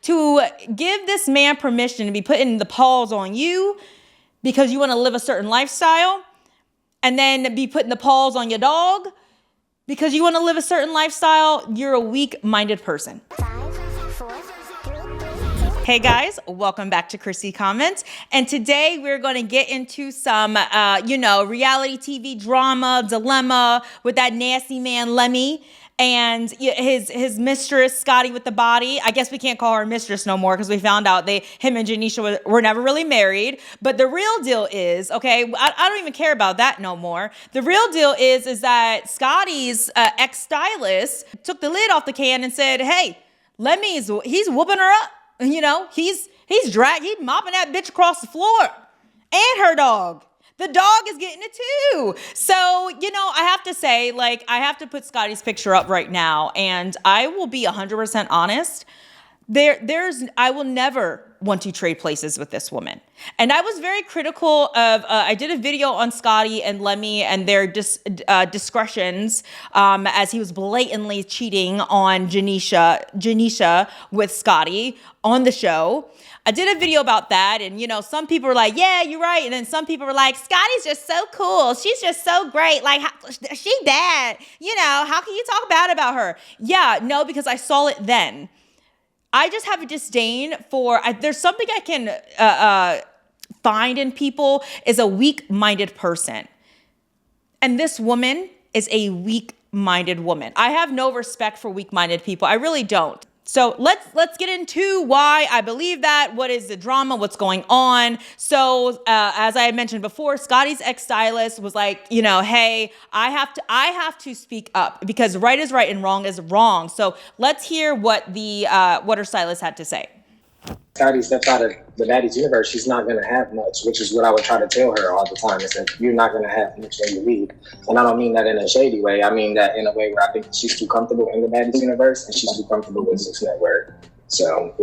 to give this man permission to be putting the paws on you because you want to live a certain lifestyle, and then be putting the paws on your dog because you want to live a certain lifestyle, you're a weak-minded person. 5, 4, 3, 2. Hey guys, welcome back to Chrissy Comments. And today we're going to get into some, reality TV drama, dilemma with that nasty man, Lemmy, and his mistress, Scotty with the body. I guess we can't call her mistress no more because we found out him and Janisha were never really married. But the real deal is, okay, I don't even care about that no more. The real deal is that Scotty's ex-stylist took the lid off the can and said, hey, he's whooping her up. He's mopping that bitch across the floor, and her dog. The dog is getting it too. So, I have to say, I have to put Scotty's picture up right now, and I will be 100% honest. I will never want to trade places with this woman. And I was very critical of, I did a video on Scotty and Lemmy and their discretions as he was blatantly cheating on Janisha with Scotty on the show. I did a video about that, and some people were like, yeah, you're right. And then some people were like, Scotty's just so cool. She's just so great. She bad. How can you talk bad about her? Yeah, no, because I saw it then. I just have a disdain for, there's something I can find in people is a weak-minded person. And this woman is a weak-minded woman. I have no respect for weak-minded people. I really don't. So let's get into why I believe that. What is the drama? What's going on? So as I had mentioned before, Scotty's ex-stylist was like, hey, I have to speak up because right is right and wrong is wrong. So let's hear what her stylist had to say. Scotty steps out of the Baddies universe, she's not going to have much, which is what I would try to tell her all the time, is that you're not going to have much when you leave. And I don't mean that in a shady way. I mean that in a way where I think she's too comfortable in the Baddies universe and she's too comfortable with Six Network. So.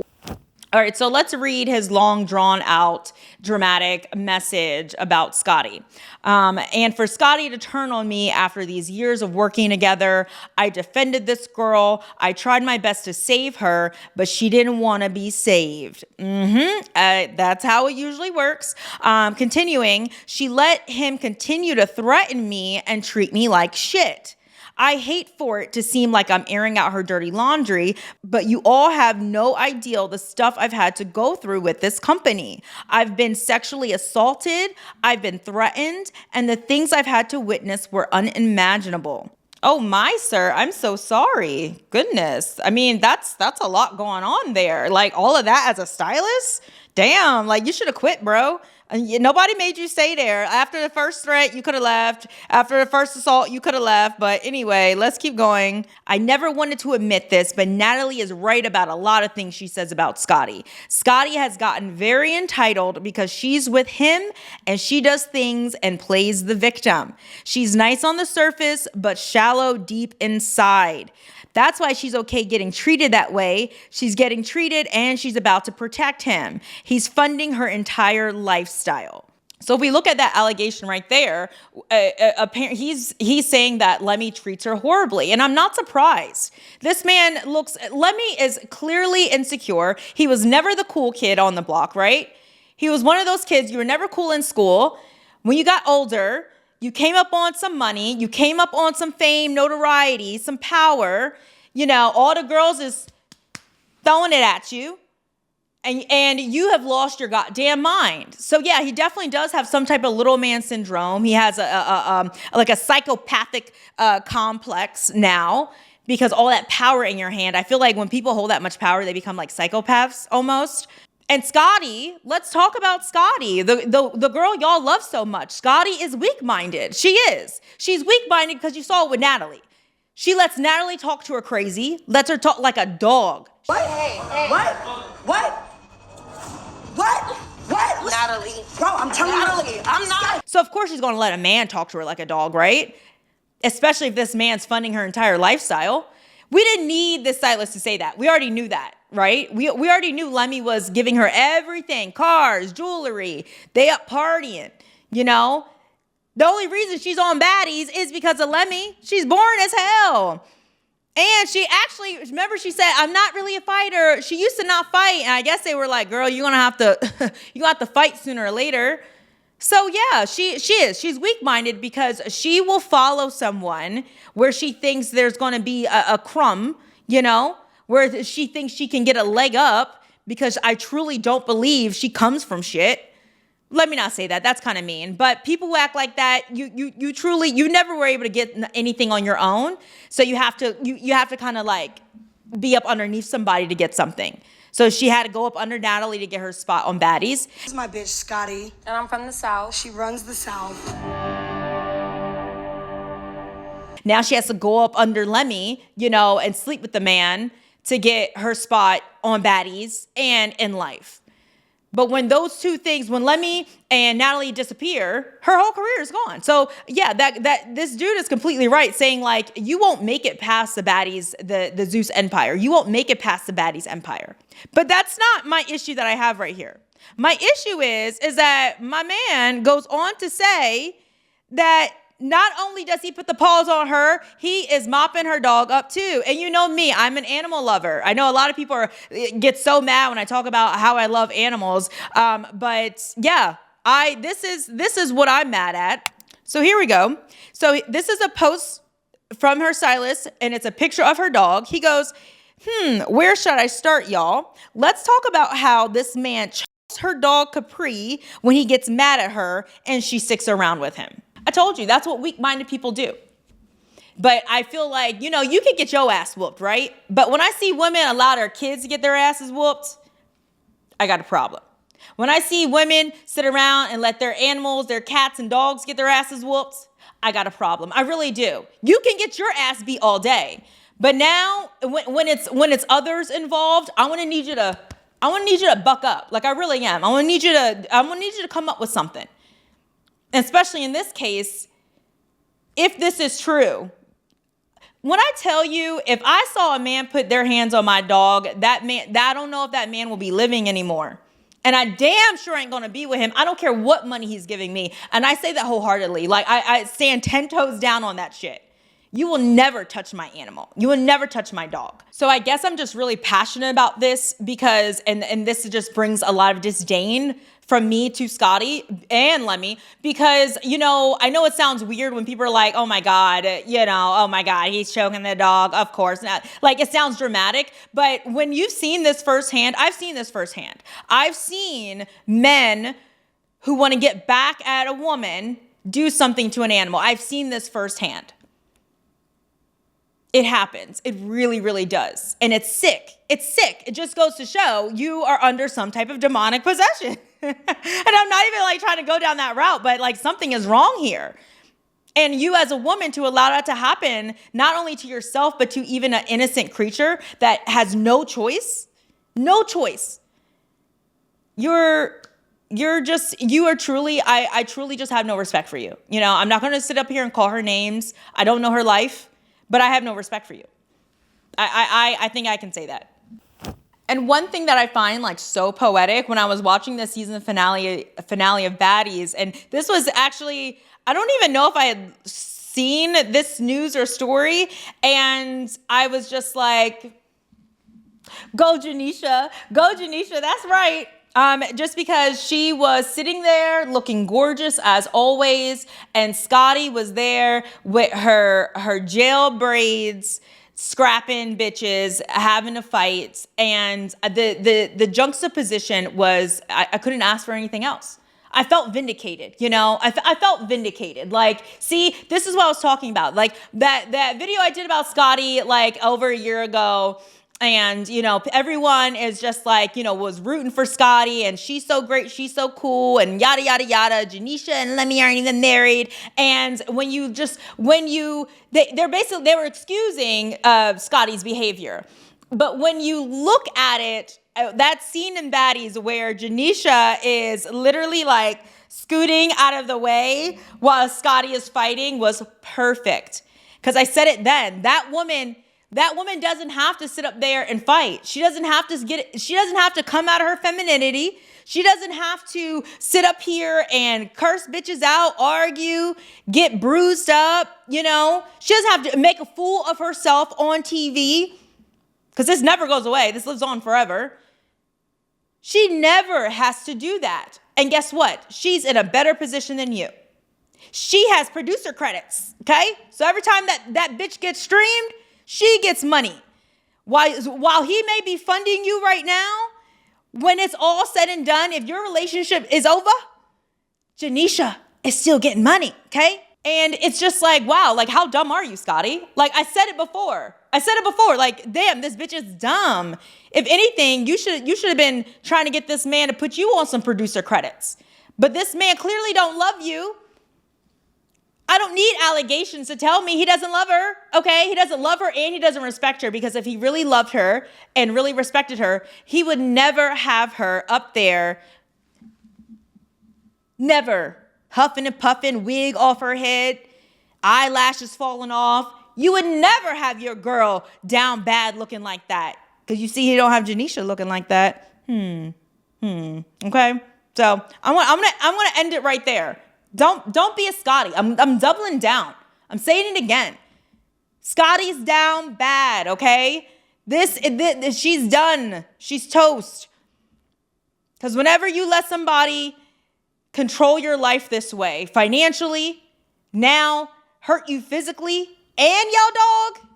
All right, so let's read his long, drawn-out, dramatic message about Scotty. And for Scotty to turn on me after these years of working together, I defended this girl. I tried my best to save her, but she didn't want to be saved. That's how it usually works. Continuing, she let him continue to threaten me and treat me like shit. I hate for it to seem like I'm airing out her dirty laundry, but you all have no idea the stuff I've had to go through with this company. I've been sexually assaulted, I've been threatened, and the things I've had to witness were unimaginable. Oh my, sir, I'm so sorry. Goodness. I mean, that's a lot going on there. All of that as a stylist? Damn, you should have quit, bro. Nobody made you stay there. After the first threat, you could have left. After the first assault, you could have left. But anyway, let's keep going. I never wanted to admit this, but Natalie is right about a lot of things she says about Scotty. Scotty has gotten very entitled because she's with him and she does things and plays the victim. She's nice on the surface, but shallow deep inside. That's why she's okay getting treated that way. She's getting treated and she's about to protect him. He's funding her entire lifestyle. So if we look at that allegation right there, he's saying that Lemmy treats her horribly. And I'm not surprised. Lemmy is clearly insecure. He was never the cool kid on the block, right? He was one of those kids, you were never cool in school. When you got older, you came up on some money, you came up on some fame, notoriety, some power. All the girls is throwing it at you. And you have lost your goddamn mind. So yeah, he definitely does have some type of little man syndrome. He has a psychopathic complex now because all that power in your hand. I feel like when people hold that much power, they become like psychopaths almost. And Scotty, let's talk about Scotty, the girl y'all love so much. Scotty is weak-minded. She is. She's weak-minded because you saw it with Natalie. She lets Natalie talk to her crazy, lets her talk like a dog. What? Hey. What? Natalie. Bro, I'm telling Natalie, I'm not. So of course she's going to let a man talk to her like a dog, right? Especially if this man's funding her entire lifestyle. We didn't need the stylist to say that. We already knew that, right? We already knew Lemmy was giving her everything, cars, jewelry. They up partying, The only reason she's on Baddies is because of Lemmy. She's boring as hell. And she actually, remember she said, I'm not really a fighter. She used to not fight. And I guess they were like, girl, you're going to have to, you have to fight sooner or later. So yeah, she is. She's weak-minded because she will follow someone where she thinks there's going to be a crumb, you know, where she thinks she can get a leg up, because I truly don't believe she comes from shit. Let me not say that. That's kind of mean. But people who act like that, you truly, you never were able to get anything on your own. So you have to kind of like be up underneath somebody to get something. So she had to go up under Natalie to get her spot on Baddies. This is my bitch, Scotty. And I'm from the South. She runs the South. Now she has to go up under Lemmy, you know, and sleep with the man to get her spot on Baddies and in life. But when those two things, when Lemmy and Natalie disappear, her whole career is gone. So yeah, that this dude is completely right, saying like, you won't make it past the Baddies, the Zeus Empire. You won't make it past the Baddies Empire. But that's not my issue that I have right here. My issue is that my man goes on to say that not only does he put the paws on her, he is mopping her dog up too. And you know me, I'm an animal lover. I know a lot of people get so mad when I talk about how I love animals. But yeah, this is what I'm mad at. So here we go. So this is a post from her stylist, and it's a picture of her dog. He goes, where should I start, y'all? Let's talk about how this man chops her dog Capri when he gets mad at her and she sticks around with him. I told you, that's what weak-minded people do. But I feel like, you know, you could get your ass whooped, right? But when I see women allow their kids to get their asses whooped, I got a problem. When I see women sit around and let their animals, their cats and dogs get their asses whooped, I got a problem. I really do. You can get your ass beat all day. But now, when it's others involved, I want to need you to buck up. Like, I really am. I want to need you to come up with something. Especially in this case, if this is true. When I tell you, if I saw a man put their hands on my dog, that man, I don't know if that man will be living anymore. And I damn sure ain't gonna be with him. I don't care what money he's giving me. And I say that wholeheartedly. Like, I stand 10 toes down on that shit. You will never touch my animal. You will never touch my dog. So I guess I'm just really passionate about this because, and this just brings a lot of disdain from me to Scotty and Lemmy, because, you know, I know it sounds weird when people are like, oh my God, you know, oh my God, he's choking the dog. Of course not. Like, it sounds dramatic, but when you've seen this firsthand, I've seen this firsthand. I've seen men who want to get back at a woman do something to an animal. I've seen this firsthand. It happens. It really, really does. And it's sick. It's sick. It just goes to show you are under some type of demonic possession. And I'm not even like trying to go down that route, but like something is wrong here. And you as a woman to allow that to happen, not only to yourself, but to even an innocent creature that has no choice, I truly just have no respect for you. You know, I'm not going to sit up here and call her names. I don't know her life, but I have no respect for you. I think I can say that. And one thing that I find like so poetic when I was watching the season finale of Baddies, and this was actually, I don't even know if I had seen this news or story, and I was just like, go Janisha, that's right. Just because she was sitting there looking gorgeous as always, and Scotty was there with her jail braids, scrapping bitches, having a fight, and the juxtaposition was, I couldn't ask for anything else. I felt vindicated, you know? I felt vindicated. Like, see, this is what I was talking about. Like, that video I did about Scotty, like, over a year ago, and, you know, everyone is just like, you know, was rooting for Scotty, and she's so great, she's so cool, and yada, yada, yada. Janisha and Lemmy aren't even married. And they were excusing Scotty's behavior. But when you look at it, that scene in Baddies where Janisha is literally like scooting out of the way while Scotty is fighting was perfect. Because I said it then, that woman That woman doesn't have to sit up there and fight. She doesn't have to come out of her femininity. She doesn't have to sit up here and curse bitches out, argue, get bruised up, you know. She doesn't have to make a fool of herself on TV, because this never goes away. This lives on forever. She never has to do that. And guess what? She's in a better position than you. She has producer credits, okay? So every time that bitch gets streamed, she gets money. While he may be funding you right now, when it's all said and done, if your relationship is over, Janisha is still getting money, okay? And it's just like, wow, like how dumb are you, Scotty? Like I said it before, like, damn, this bitch is dumb. If anything, you should have been trying to get this man to put you on some producer credits. But this man clearly don't love you. I don't need allegations to tell me he doesn't love her, okay? He doesn't love her and he doesn't respect her, because if he really loved her and really respected her, he would never have her up there, never, huffing and puffing, wig off her head, eyelashes falling off. You would never have your girl down bad looking like that, because you see he don't have Janisha looking like that. Okay? So I'm gonna end it right there. Don't be a Scotty. I'm doubling down. I'm saying it again. Scotty's down bad, okay? This she's done. She's toast. Because whenever you let somebody control your life this way, financially, now hurt you physically, and your dog,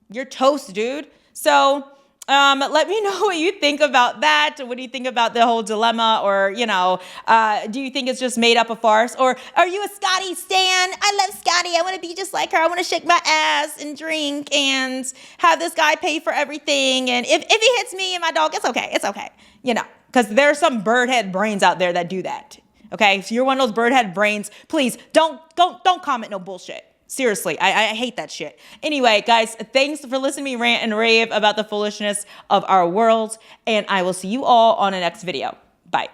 you're toast, dude. So let me know what you think about that. What do you think about the whole dilemma? Or, you know, do you think it's just made up a farce? Or are you a Scotty stan? I love Scotty. I want to be just like her. I want to shake my ass and drink and have this guy pay for everything. And if he hits me and my dog, it's okay. It's okay. You know, because there are some birdhead brains out there that do that. Okay, if you're one of those birdhead brains, please don't comment no bullshit. Seriously, I hate that shit. Anyway, guys, thanks for listening to me rant and rave about the foolishness of our world, and I will see you all on the next video. Bye.